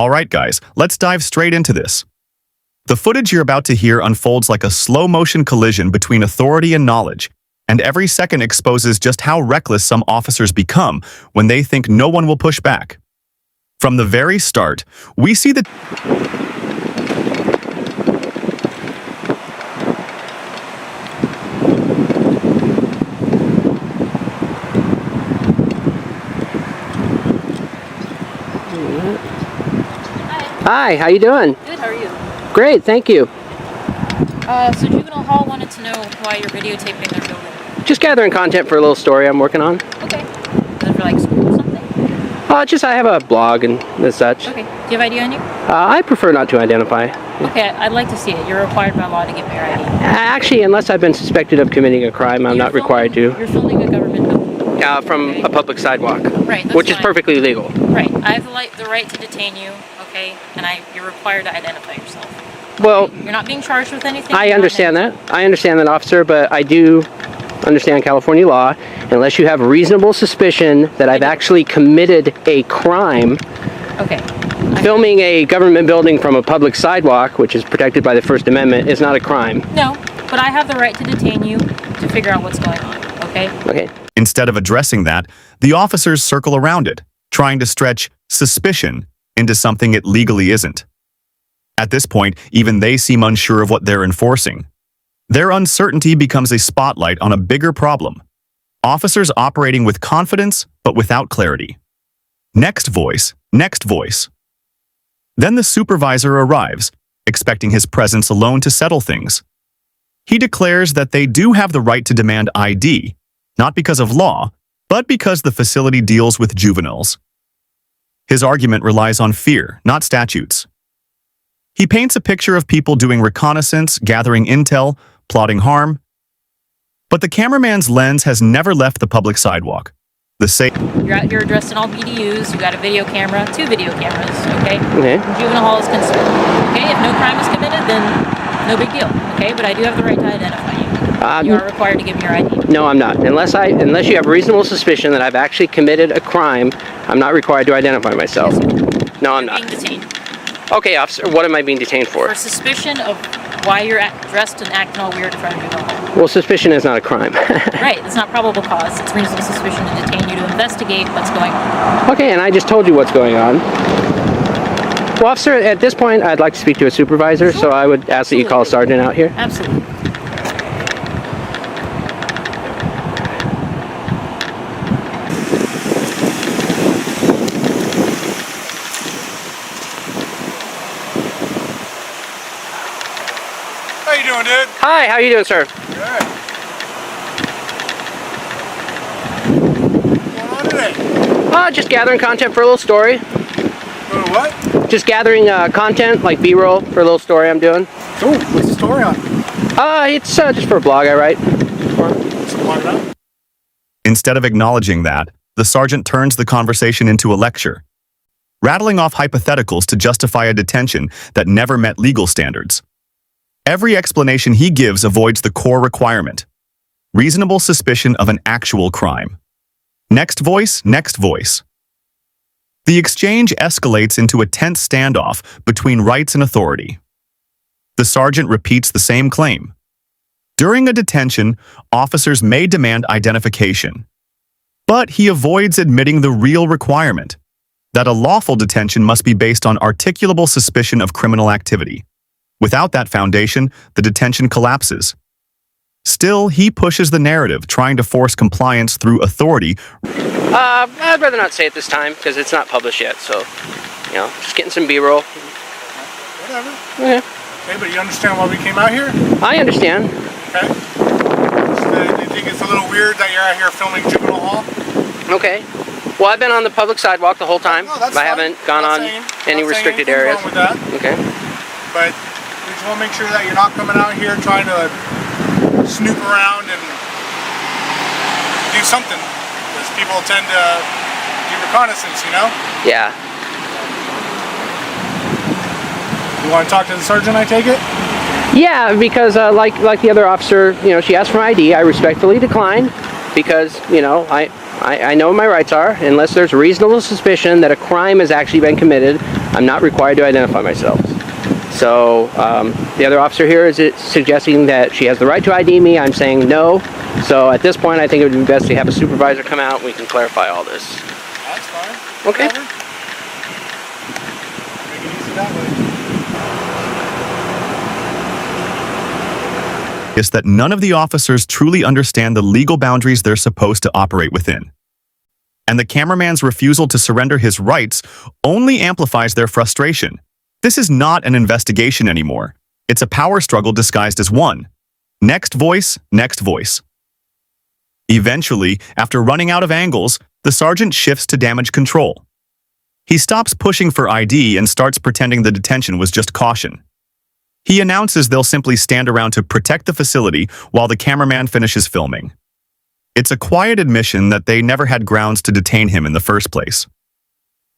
Alright guys, let's dive straight into this. The footage you're about to hear unfolds like a slow-motion collision between authority and knowledge, and every second exposes just how reckless some officers become when they think no one will push back. From the very start, we see the Hi, how you doing? Good, how are you? Great, thank you. So Juvenile Hall wanted to know why you're videotaping their building. Just gathering content for a little story I'm working on. Okay. Is it for like school or something? I have a blog and such. Okay. Do you have ID on you? I prefer not to identify. Okay, I'd like to see it. You're required by law to give me your ID. Actually, unless I've been suspected of committing a crime, I'm not required to. You're filming a government building. From Okay. a public sidewalk. Right, that's which is fine. perfectly legal. Right. I have the right to detain you, okay? And you're required to identify yourself. Well, You're not being charged with anything. I You're not understand innocent. that. I understand that, officer, but I do understand California law. Unless you have reasonable suspicion that I've actually committed a crime, Okay. filming a government building from a public sidewalk, which is protected by the First Amendment, is not a crime. No, but I have the right to detain you to figure out what's going on, okay? Okay. Instead of addressing that, the officers circle around it, trying to stretch suspicion into something it legally isn't. At this point, even they seem unsure of what they're enforcing. Their uncertainty becomes a spotlight on a bigger problem. Officers operating with confidence, but without clarity. Next voice, next voice. Then the supervisor arrives, expecting his presence alone to settle things. He declares that they do have the right to demand ID, not because of law, but because the facility deals with juveniles. His argument relies on fear, not statutes. He paints a picture of people doing reconnaissance, gathering intel, plotting harm. But the cameraman's lens has never left the public sidewalk. You're out here dressed in all BDUs, you got a video camera, 2 video cameras, okay? Okay. Juvenile Hall is concerned. Okay, if no crime is committed, then no big deal, okay? But I do have the right to identify you. You are required to give me your ID. No, I'm not. Unless you have reasonable suspicion that I've actually committed a crime, I'm not required to identify myself. No, I'm You're not. being detained. Okay, officer, what am I being detained for? For suspicion of why you're dressed and acting all weird in front of Juvenile Hall. Well, suspicion is not a crime. Right, it's not probable cause. It's reasonable suspicion to detain you to investigate what's going on. Okay, and I just told you what's going on. Well, officer, at this point, I'd like to speak to a supervisor, so I would ask that you call a sergeant out here. Absolutely. How you doing, dude? Hi, how you doing, sir? Good. What's going on today? Just gathering content for a little story. Little what? Just gathering content, like B-roll, for a little story I'm doing. Cool. What's the story on? It's just for a blog I write. What's the blog about? Instead of acknowledging that, the sergeant turns the conversation into a lecture, rattling off hypotheticals to justify a detention that never met legal standards. Every explanation he gives avoids the core requirement: reasonable suspicion of an actual crime. Next voice, next voice. The exchange escalates into a tense standoff between rights and authority. The sergeant repeats the same claim. During a detention, officers may demand identification, but he avoids admitting the real requirement, that a lawful detention must be based on articulable suspicion of criminal activity. Without that foundation, the detention collapses. Still, he pushes the narrative, trying to force compliance through authority. I'd rather not say it this time, because it's not published yet, so, just getting some B-roll. Whatever. Okay. Okay, but you understand why we came out here? I understand. Okay. Do you think it's a little weird that you're out here filming Juvenile Hall? Okay. Well, I've been on the public sidewalk the whole time. No, that's I fine. haven't gone Not on saying- any not saying restricted anything areas. wrong with that, Okay. but we just want to make sure that you're not coming out here trying to snoop around and do something, because people tend to do reconnaissance, Yeah. You want to talk to the sergeant, I take it? Yeah, because like the other officer, she asked for my ID. I respectfully declined because, I know what my rights are. Unless there's reasonable suspicion that a crime has actually been committed, I'm not required to identify myself. So the other officer here is suggesting that she has the right to ID me. I'm saying no. So at this point, I think it would be best to have a supervisor come out and we can clarify all this. That's fine. Okay. Whatever. Make it easy that way. Is that none of the officers truly understand the legal boundaries they're supposed to operate within. And the cameraman's refusal to surrender his rights only amplifies their frustration. This is not an investigation anymore. It's a power struggle disguised as one. Next voice, next voice. Eventually, after running out of angles, the sergeant shifts to damage control. He stops pushing for ID and starts pretending the detention was just caution. He announces they'll simply stand around to protect the facility while the cameraman finishes filming. It's a quiet admission that they never had grounds to detain him in the first place.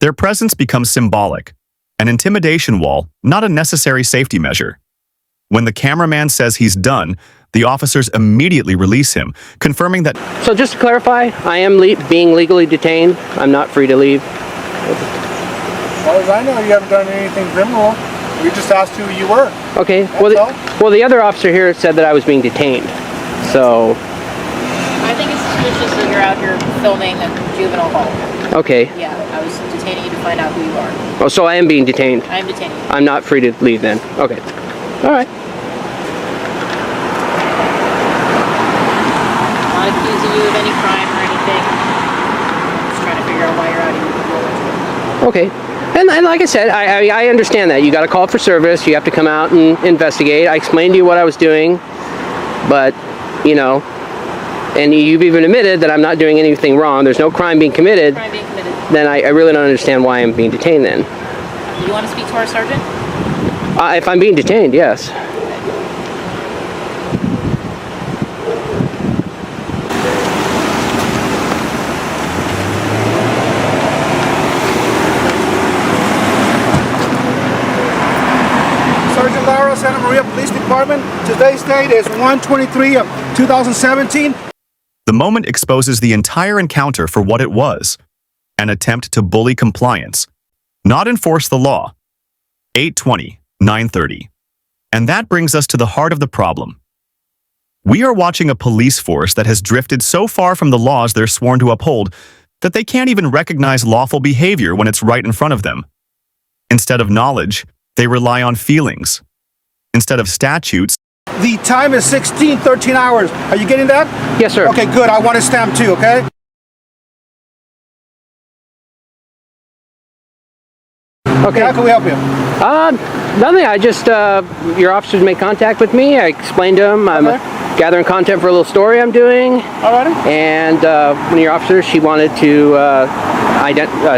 Their presence becomes symbolic, an intimidation wall, not a necessary safety measure. When the cameraman says he's done, the officers immediately release him, confirming that... So just to clarify, I am being legally detained. I'm not free to leave. As far as I know, you haven't done anything criminal. We just asked who you were. Okay. That's Well, the other officer here said that I was being detained. So... I think it's suspicious that you're out here filming a juvenile hall. Okay. Yeah, I was detaining you to find out who you are. Oh, so I am being detained. I am detaining you. I'm not free to leave then. Okay. All right. I'm not accusing you of any crime or anything. I'm just trying to figure out why you're out here. Okay. And like I said, I understand that. You got a call for service. You have to come out and investigate. I explained to you what I was doing. But, you know, and you've even admitted that I'm not doing anything wrong. There's no crime being committed. Then I really don't understand why I'm being detained then. Do you want to speak to our sergeant? If I'm being detained, yes. Sergeant Lara, Santa Maria Police Department. Today's date is 1/23/2017. The moment exposes the entire encounter for what it was, an attempt to bully compliance, not enforce the law. 8:20, 9:30. And that brings us to the heart of the problem. We are watching a police force that has drifted so far from the laws they're sworn to uphold that they can't even recognize lawful behavior when it's right in front of them. Instead of knowledge, they rely on feelings. Instead of statutes, The time is 13 hours. Are you getting that? Yes, sir. Okay, good. I want a stamp too, okay? Okay. How can we help you? Nothing. I just, your officers made contact with me. I explained to them I'm gathering content for a little story I'm doing. Alrighty. And one of your officers, she wanted to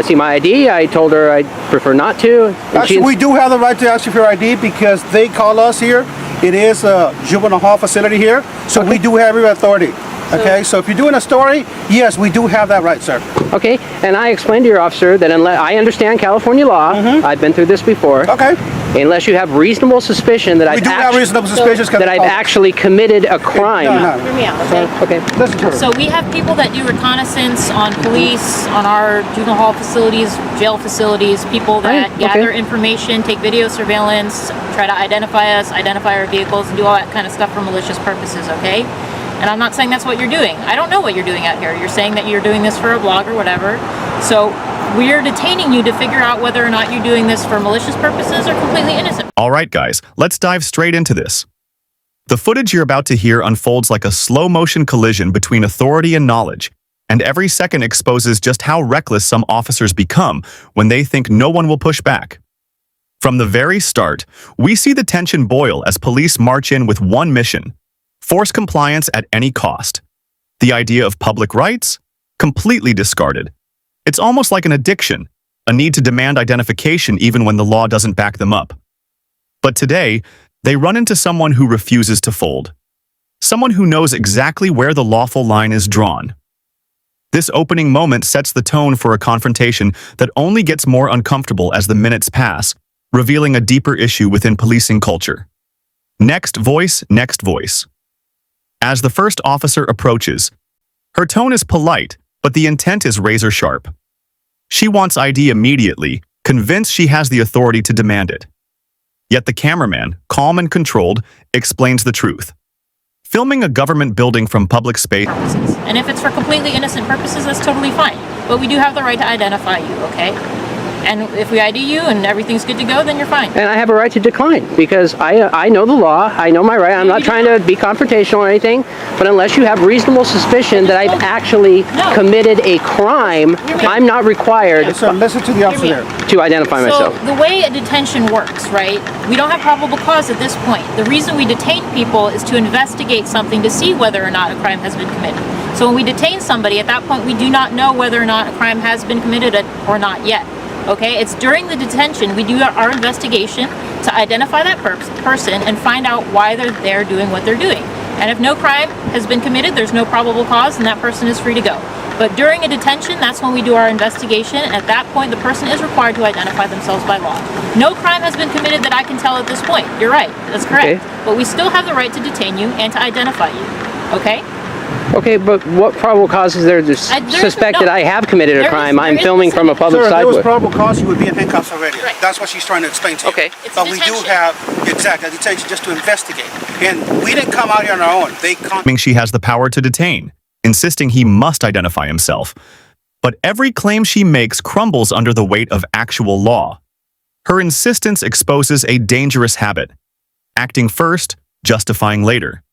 see my ID. I told her I'd prefer not to. And Actually, we do have the right to ask you for your ID because they call us here. It is a juvenile hall facility here, so we do have your authority. Okay, so if you're doing a story, yes, we do have that right, sir. Okay, and I explained to your officer that unless I understand California law, I've been through this before. Okay. Unless you have reasonable suspicion that We do have reasonable suspicions that I've actually committed a crime. No. Hear me out, okay? Okay. Listen to her. So we have people that do reconnaissance on police, on our juvenile hall facilities, jail facilities, people that Right, gather okay. information, take video surveillance, try to identify us, identify our vehicles, and do all that kind of stuff for malicious purposes, okay? And I'm not saying that's what you're doing. I don't know what you're doing out here. You're saying that you're doing this for a blog or whatever. So we're detaining you to figure out whether or not you're doing this for malicious purposes or completely innocent. all right, guys, let's dive straight into this. The footage you're about to hear unfolds like a slow-motion collision between authority and knowledge, and every second exposes just how reckless some officers become when they think no one will push back. From the very start, we see the tension boil as police march in with one mission: force compliance at any cost. The idea of public rights? Completely discarded. It's almost like an addiction, a need to demand identification even when the law doesn't back them up. But today, they run into someone who refuses to fold. Someone who knows exactly where the lawful line is drawn. This opening moment sets the tone for a confrontation that only gets more uncomfortable as the minutes pass, revealing a deeper issue within policing culture. Next voice, next voice. As the first officer approaches, her tone is polite, but the intent is razor-sharp. She wants ID immediately, convinced she has the authority to demand it. Yet the cameraman, calm and controlled, explains the truth. Filming a government building from public space. Purposes. And if it's for completely innocent purposes, that's totally fine. But we do have the right to identify you, okay? And if we ID you and everything's good to go, then you're fine. And I have a right to decline because I know the law. I know my right. I'm not trying to be confrontational or anything. But unless you have reasonable suspicion that I've actually committed a crime, I'm not required So listen to the officer there. to identify myself. So the way a detention works, right? We don't have probable cause at this point. The reason we detain people is to investigate something to see whether or not a crime has been committed. So when we detain somebody, at that point we do not know whether or not a crime has been committed or not yet. Okay, it's during the detention we do our investigation to identify that person and find out why they're there doing what they're doing. And if no crime has been committed, there's no probable cause, and that person is free to go. But during a detention, that's when we do our investigation. At that point, the person is required to identify themselves by law. No crime has been committed that I can tell at this point. You're right, that's correct. Okay. But we still have the right to detain you and to identify you. Okay? Okay, but what probable cause is there to suspect no. that I have committed a crime? I'm there is filming from a public Sir, if there was sidewalk. probable cause, you would be in handcuffs already. Right. That's what she's trying to explain to you. Okay. It's But we do detention. have, exactly, a detention just to investigate. And we didn't come out here on our own. They come. Claiming she has the power to detain, insisting he must identify himself. But every claim she makes crumbles under the weight of actual law. Her insistence exposes a dangerous habit, acting first, justifying later.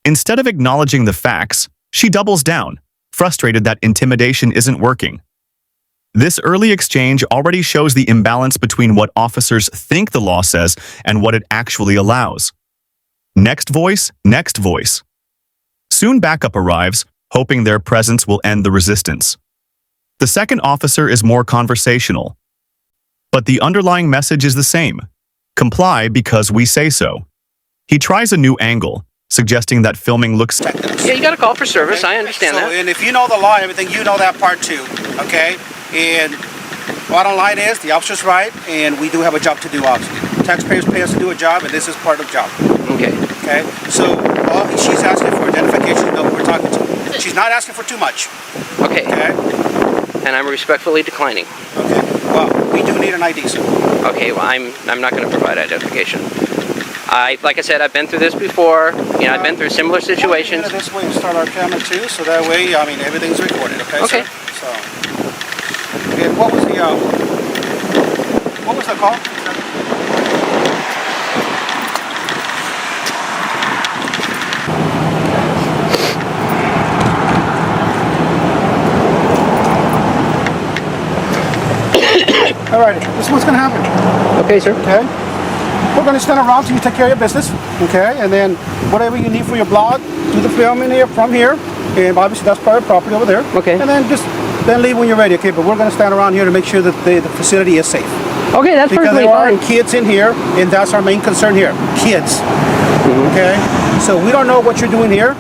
Instead of acknowledging the facts, she doubles down, frustrated that intimidation isn't working. This early exchange already shows the imbalance between what officers think the law says and what it actually allows. Next voice, next voice. Soon backup arrives, hoping their presence will end the resistance. The second officer is more conversational. But the underlying message is the same. Comply because we say so. He tries a new angle, suggesting that filming looks... Yeah, you got to call for service. I understand that. And if you know the law and everything, you know that part too, okay? And bottom line is, the officer's right, and we do have a job to do, obviously. Taxpayers pay us to do a job, and this is part of the job, Okay. okay? So all she's asking for identification of who we're talking to. She's not asking for too much, Okay. okay? And I'm respectfully declining. Okay, well, we do need an ID, sir. Okay, well, I'm not going to provide identification. Like I said, I've been through this before. You know, I've been through similar situations. This way we start our camera too, so that way, I mean, everything's recorded, okay, Okay. sir? So, and what was the call? All right, this is what's going to happen, Okay, sir. okay? We're going to stand around till you take care of your business, okay? And then whatever you need for your blog, do the filming here from here, and obviously that's private property over there. Okay. And then then leave when you're ready, okay? But we're going to stand around here to make sure that the facility is safe. Okay, that's Because perfectly there are fine. kids in here, and that's our main concern here, kids. Okay? So we don't know what you're doing here,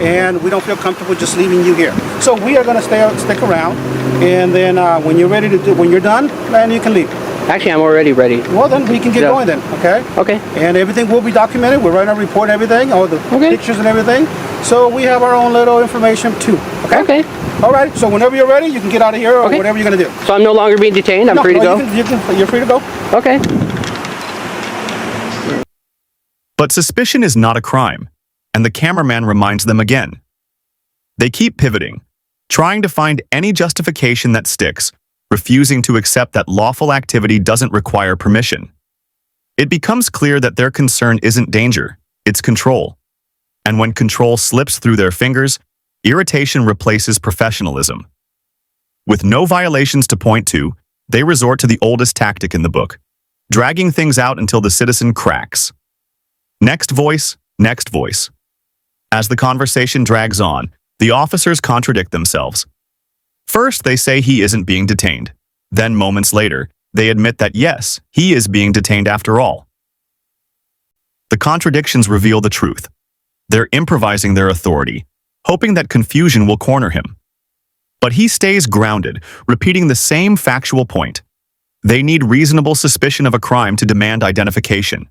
and we don't feel comfortable just leaving you here. So we are going to stick around, and then when you're done, then you can leave. Actually, I'm already ready. Well, then we can get going then, okay? Okay. And everything will be documented. We're writing a report and everything, all the Okay. pictures and everything. So we have our own little information too, okay? Okay. All right, so whenever you're ready, you can get out of here or Okay. whatever you're going to do. So I'm no longer being detained. I'm free to go. You're free to go. Okay. But suspicion is not a crime, and the cameraman reminds them again. They keep pivoting, trying to find any justification that sticks, refusing to accept that lawful activity doesn't require permission. It becomes clear that their concern isn't danger, it's control. And when control slips through their fingers, irritation replaces professionalism. With no violations to point to, they resort to the oldest tactic in the book, dragging things out until the citizen cracks. Next voice, next voice. As the conversation drags on, the officers contradict themselves. First, they say he isn't being detained. Then, moments later, they admit that yes, he is being detained after all. The contradictions reveal the truth. They're improvising their authority, hoping that confusion will corner him. But he stays grounded, repeating the same factual point. They need reasonable suspicion of a crime to demand identification.